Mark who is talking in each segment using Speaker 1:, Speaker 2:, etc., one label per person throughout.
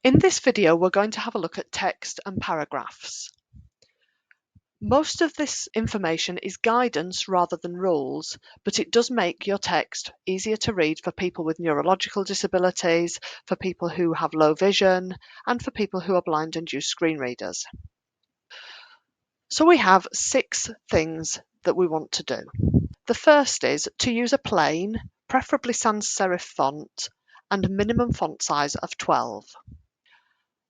Speaker 1: In this video, we're going to have a look at text and paragraphs. Most of this information is guidance rather than rules, but it does make your text easier to read for people with neurological disabilities, for people who have low vision, and for people who are blind and use screen readers. So we have 6 things that we want to do. The first is to use a plain, preferably sans serif font, and a minimum font size of 12.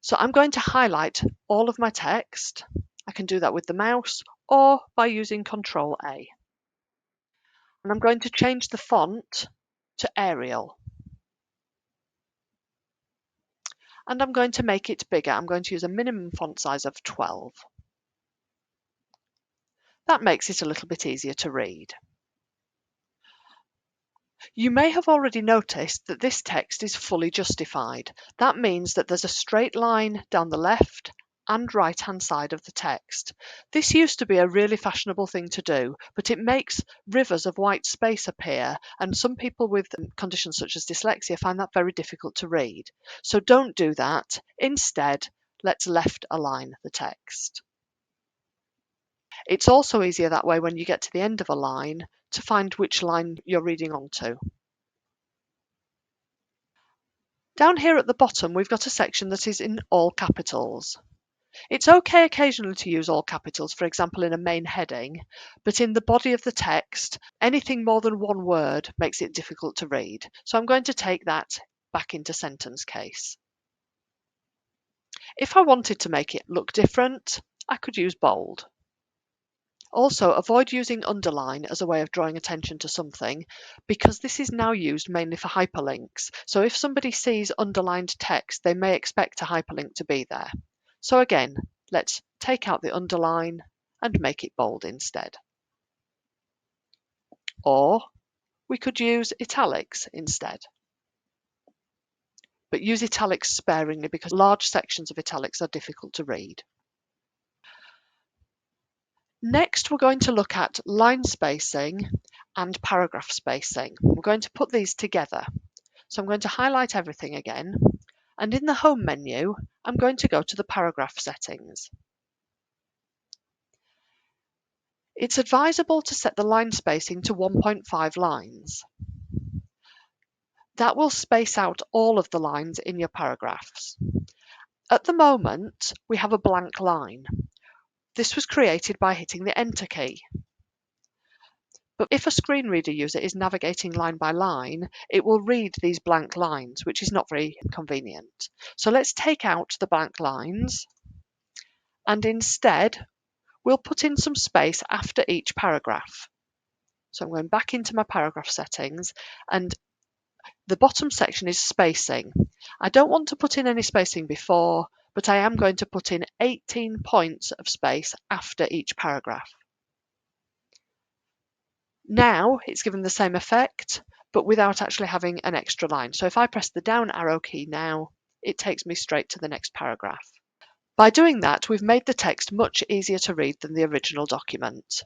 Speaker 1: So I'm going to highlight all of my text. I can do that with the mouse or by using Control A. And I'm going to change the font to Arial. And I'm going to make it bigger. I'm going to use a minimum font size of 12. That makes it a little bit easier to read. You may have already noticed that this text is fully justified. That means that there's a straight line down the left and right-hand side of the text. This used to be a really fashionable thing to do, but it makes rivers of white space appear, and some people with conditions such as dyslexia find that very difficult to read. So don't do that. Instead, let's left align the text. It's also easier that way when you get to the end of a line to find which line you're reading onto. Down here at the bottom, we've got a section that is in all capitals. It's okay occasionally to use all capitals, for example, in a main heading, but in the body of the text, anything more than one word makes it difficult to read. So I'm going to take that back into sentence case. If I wanted to make it look different, I could use bold. Also, avoid using underline as a way of drawing attention to something, because this is now used mainly for hyperlinks. So if somebody sees underlined text, they may expect a hyperlink to be there. So again, let's take out the underline and make it bold instead. Or we could use italics instead. But use italics sparingly because large sections of italics are difficult to read. Next, we're going to look at line spacing and paragraph spacing. We're going to put these together. So I'm going to highlight everything again, and in the home menu, I'm going to go to the paragraph settings. It's advisable to set the line spacing to 1.5 lines. That will space out all of the lines in your paragraphs. At the moment, we have a blank line. This was created by hitting the Enter key. But if a screen reader user is navigating line by line, it will read these blank lines, which is not very convenient. So let's take out the blank lines, and instead, we'll put in some space after each paragraph. So I'm going back into my paragraph settings, and the bottom section is spacing. I don't want to put in any spacing before, but I am going to put in 18 points of space after each paragraph. Now it's given the same effect, but without actually having an extra line. So if I press the down arrow key now, it takes me straight to the next paragraph. By doing that, we've made the text much easier to read than the original document.